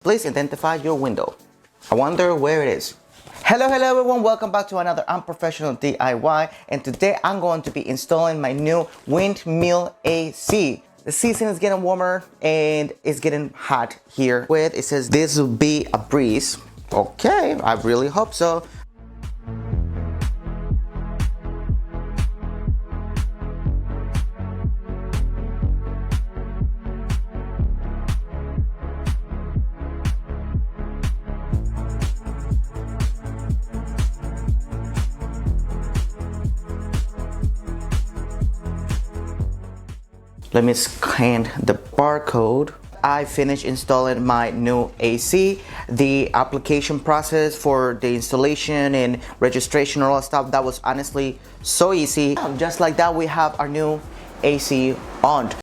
please identify your window. I wonder where it is. Hello everyone, welcome back to another unprofessional DIY, and today I'm going to be installing my new windmill AC. The season is getting warmer and it's getting hot here. It says this will be a breeze. Okay, I really hope so. Let me scan the barcode. I finished installing my new AC. The application process for the installation and registration and all that stuff, that was honestly so easy. Just like that, we have our new AC on.